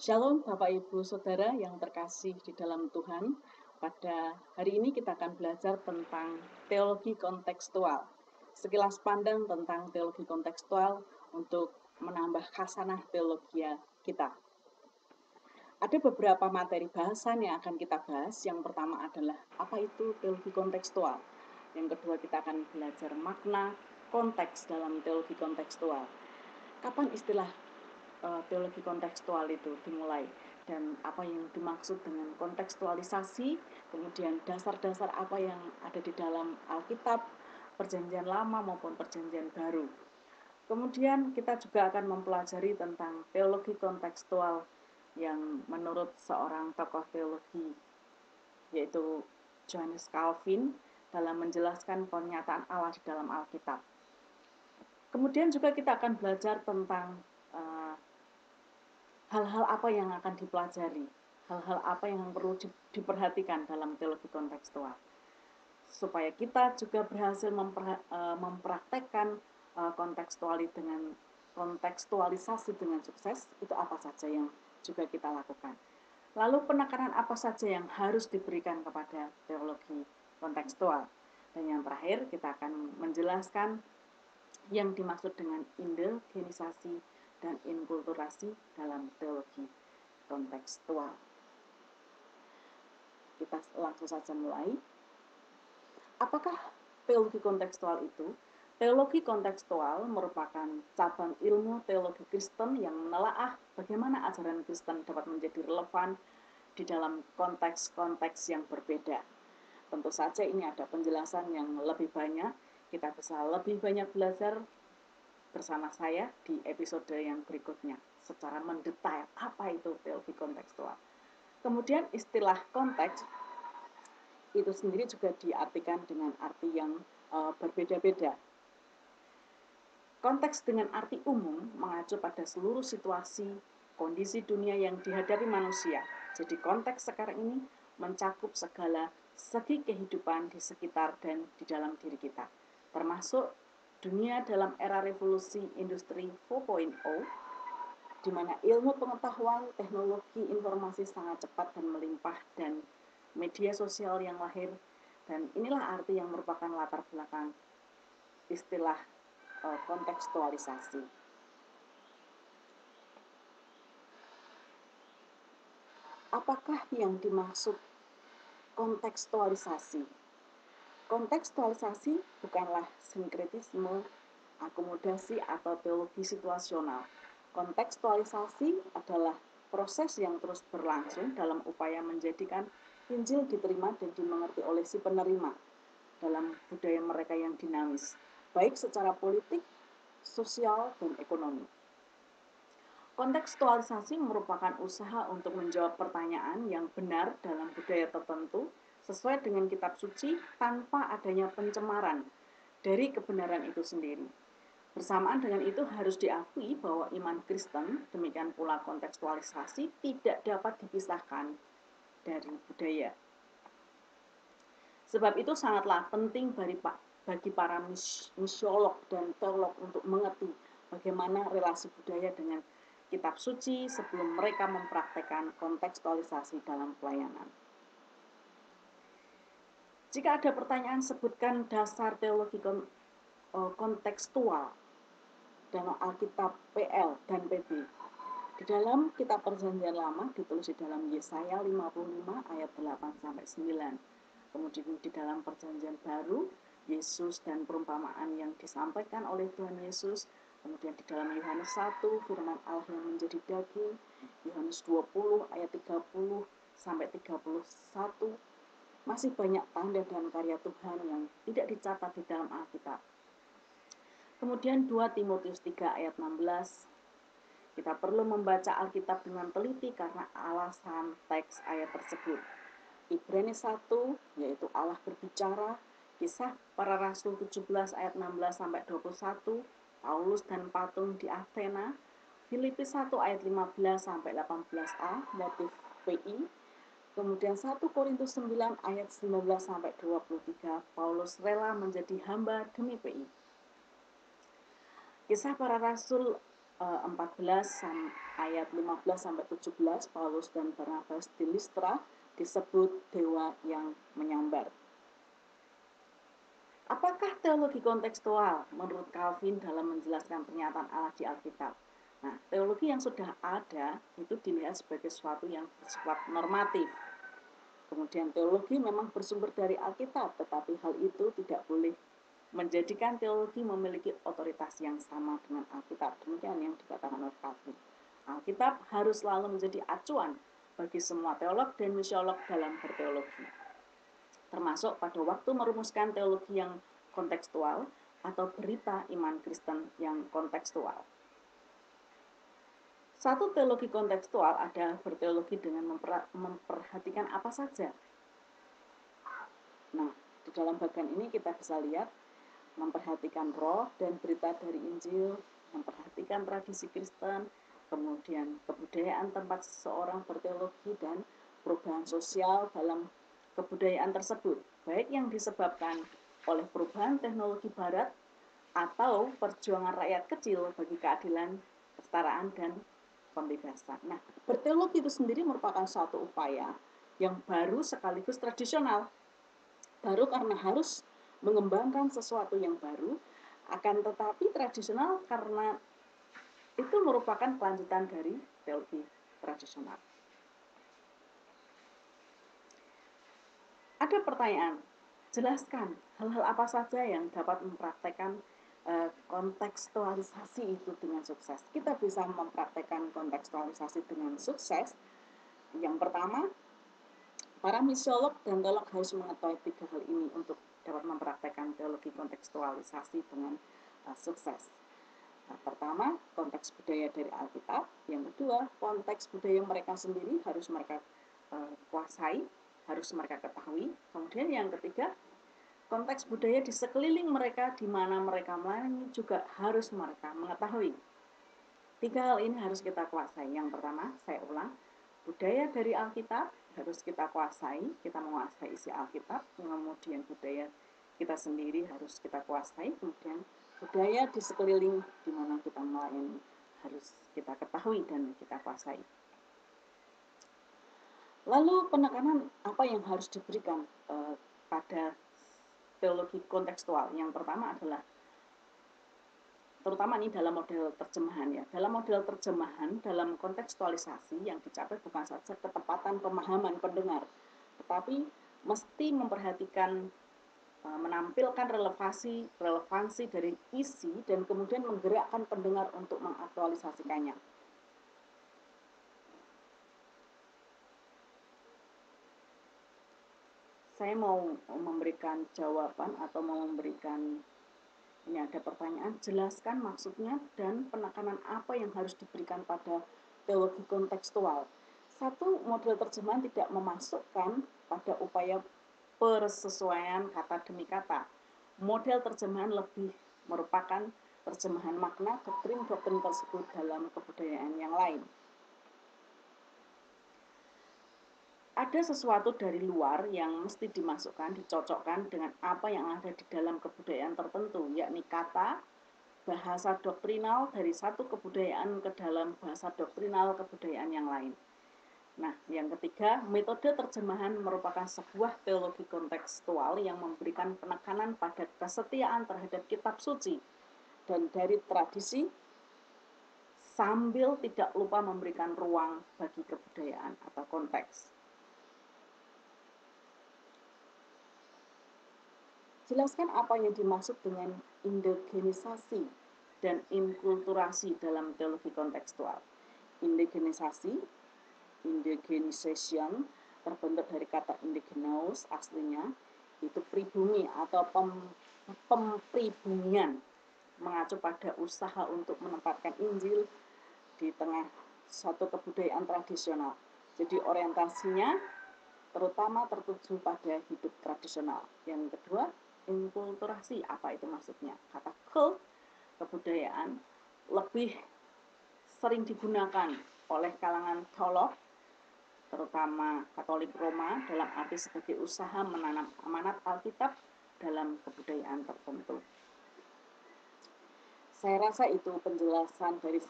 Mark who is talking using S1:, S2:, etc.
S1: Shalom Bapak Ibu Saudara yang terkasih di dalam Tuhan. Pada hari ini kita akan belajar tentang teologi kontekstual. Sekilas pandang tentang teologi kontekstual untuk menambah khasanah teologi kita. Ada beberapa materi bahasan yang akan kita bahas. Yang pertama adalah apa itu teologi kontekstual. Yang kedua kita akan belajar makna konteks dalam teologi kontekstual. Kapan istilah teologi kontekstual itu dimulai dan apa yang dimaksud dengan kontekstualisasi, kemudian dasar-dasar apa yang ada di dalam Alkitab, Perjanjian Lama maupun Perjanjian Baru. Kemudian kita juga akan mempelajari tentang teologi kontekstual yang menurut seorang tokoh teologi yaitu Johannes Calvin dalam menjelaskan pernyataan Allah di dalam Alkitab. Kemudian juga kita akan belajar tentang hal-hal apa yang akan dipelajari, hal-hal apa yang perlu diperhatikan dalam teologi kontekstual. Supaya kita juga berhasil mempraktekkan kontekstualisasi dengan sukses, itu apa saja yang juga kita lakukan. Lalu penekanan apa saja yang harus diberikan kepada teologi kontekstual. Dan yang terakhir kita akan menjelaskan yang dimaksud dengan indigenisasi dan inkulturasi dalam teologi kontekstual. Kita langsung saja mulai. Apakah teologi kontekstual itu? Teologi kontekstual merupakan cabang ilmu teologi Kristen yang menelaah bagaimana ajaran Kristen dapat menjadi relevan di dalam konteks-konteks yang berbeda. Tentu saja ini ada penjelasan yang lebih banyak. Kita bisa lebih banyak belajar bersama saya di episode yang berikutnya secara mendetail apa itu teologi kontekstual. Kemudian istilah konteks itu sendiri juga diartikan dengan arti yang berbeda-beda. Konteks dengan arti umum mengacu pada seluruh situasi, kondisi dunia yang dihadapi manusia. Jadi konteks sekarang ini mencakup segala segi kehidupan di sekitar dan di dalam diri kita, termasuk dunia dalam era revolusi industri 4.0, di mana ilmu pengetahuan, teknologi, informasi sangat cepat dan melimpah, dan media sosial yang lahir. Dan inilah arti yang merupakan latar belakang istilah kontekstualisasi. Apakah yang dimaksud kontekstualisasi? Kontekstualisasi bukanlah sinkretisme, akomodasi atau teologi situasional. Kontekstualisasi adalah proses yang terus berlangsung dalam upaya menjadikan Injil diterima dan dimengerti oleh si penerima dalam budaya mereka yang dinamis, baik secara politik, sosial, dan ekonomi. Kontekstualisasi merupakan usaha untuk menjawab pertanyaan yang benar dalam budaya tertentu sesuai dengan kitab suci tanpa adanya pencemaran dari kebenaran itu sendiri. Bersamaan dengan itu harus diakui bahwa iman Kristen, demikian pula kontekstualisasi, tidak dapat dipisahkan dari budaya. Sebab itu sangatlah penting bagi para misiolog dan teolog untuk mengerti bagaimana relasi budaya dengan kitab suci sebelum mereka mempraktekkan kontekstualisasi dalam pelayanan. Jika ada pertanyaan, sebutkan dasar teologi kontekstual dalam Alkitab PL dan PB. Di dalam kitab Perjanjian Lama ditulis di dalam Yesaya 55 ayat 8-9. Kemudian di dalam Perjanjian Baru, Yesus dan perumpamaan yang disampaikan oleh Tuhan Yesus. Kemudian di dalam Yohanes 1, firman Allah yang menjadi daging. Yohanes 20 ayat 30-31. Masih banyak tanda dan karya Tuhan yang tidak dicatat di dalam Alkitab. Kemudian 2 Timotius 3 ayat 16. Kita perlu membaca Alkitab dengan teliti karena alasan teks ayat tersebut. Ibrani 1, yaitu Allah berbicara. Kisah para Rasul 17 ayat 16-21, Paulus dan patung di Athena. Filipi 1 ayat 15-18a, motif PI. Kemudian 1 Korintus 9 ayat 19-23, Paulus rela menjadi hamba demi PI. Kisah para Rasul 14 ayat 15 sampai 17, Paulus dan Barnabas di Listra disebut dewa yang menyambar. Apakah teologi kontekstual menurut Calvin dalam menjelaskan pernyataan Allah di Alkitab? Nah, teologi yang sudah ada itu dilihat sebagai sesuatu yang bersifat normatif. Kemudian teologi memang bersumber dari Alkitab, tetapi hal itu tidak boleh menjadikan teologi memiliki otoritas yang sama dengan Alkitab. Demikian yang dikatakan oleh Calvin. Alkitab harus selalu menjadi acuan bagi semua teolog dan misiolog dalam berteologi, termasuk pada waktu merumuskan teologi yang kontekstual atau berita iman Kristen yang kontekstual. Satu teologi kontekstual adalah berteologi dengan memperhatikan apa saja. Nah, di dalam bagian ini kita bisa lihat memperhatikan roh dan berita dari Injil, memperhatikan tradisi Kristen, kemudian kebudayaan tempat seseorang berteologi dan perubahan sosial dalam kebudayaan tersebut, baik yang disebabkan oleh perubahan teknologi barat atau perjuangan rakyat kecil bagi keadilan, kesetaraan, dan pembebasan. Nah, berteologi itu sendiri merupakan suatu upaya yang baru sekaligus tradisional. Baru karena harus mengembangkan sesuatu yang baru, akan tetapi tradisional karena itu merupakan kelanjutan dari teologi tradisional. Ada pertanyaan, jelaskan hal-hal apa saja yang dapat mempraktekkan kontekstualisasi itu dengan sukses. Kita bisa mempraktekkan kontekstualisasi dengan sukses. Yang pertama, para misiolog dan teolog harus mengetahui 3 hal ini untuk dapat mempraktekkan teologi kontekstualisasi dengan sukses. Pertama, konteks budaya dari Alkitab. Yang kedua, konteks budaya mereka sendiri harus mereka kuasai, harus mereka ketahui. Kemudian yang ketiga, konteks budaya di sekeliling mereka di mana mereka melayani juga harus mereka mengetahui. 3 hal ini harus kita kuasai. Yang pertama, saya ulang, budaya dari Alkitab harus kita kuasai, kita menguasai isi Alkitab. Kemudian budaya kita sendiri harus kita kuasai, kemudian budaya di sekeliling di mana kita melayani harus kita ketahui dan kita kuasai. Lalu penekanan apa yang harus diberikan pada teologi kontekstual? Yang pertama adalah, terutama ini dalam model terjemahan ya. Dalam model terjemahan, dalam kontekstualisasi yang dicapai bukan saja ketepatan pemahaman pendengar, tetapi mesti memperhatikan menampilkan relevansi dari isi dan kemudian menggerakkan pendengar untuk mengaktualisasikannya. Saya mau memberikan jawaban atau mau memberikan, ini ada pertanyaan, jelaskan maksudnya dan penekanan apa yang harus diberikan pada teologi kontekstual. Satu, model terjemahan tidak memasukkan pada upaya persesuaian kata demi kata. Model terjemahan lebih merupakan terjemahan makna doktrin-doktrin tersebut dalam kebudayaan yang lain. Ada sesuatu dari luar yang mesti dimasukkan, dicocokkan dengan apa yang ada di dalam kebudayaan tertentu, yakni kata, bahasa doktrinal dari satu kebudayaan ke dalam bahasa doktrinal kebudayaan yang lain. Nah, yang ketiga, metode terjemahan merupakan sebuah teologi kontekstual yang memberikan penekanan pada kesetiaan terhadap kitab suci dan dari tradisi sambil tidak lupa memberikan ruang bagi kebudayaan atau konteks. Jelaskan apa yang dimaksud dengan indigenisasi dan inkulturasi dalam teologi kontekstual. Indigenization terbentuk dari kata indigenous, aslinya itu pribumi atau pempribumian, mengacu pada usaha untuk menempatkan Injil di tengah suatu kebudayaan tradisional. Jadi orientasinya terutama tertuju pada hidup tradisional. Yang kedua, inkulturasi. Apa itu maksudnya? Kata cult, kebudayaan, lebih sering digunakan oleh kalangan teolog, terutama Katolik Roma, dalam arti sebagai usaha menanam amanat Alkitab dalam kebudayaan tertentu. Saya rasa itu penjelasan dari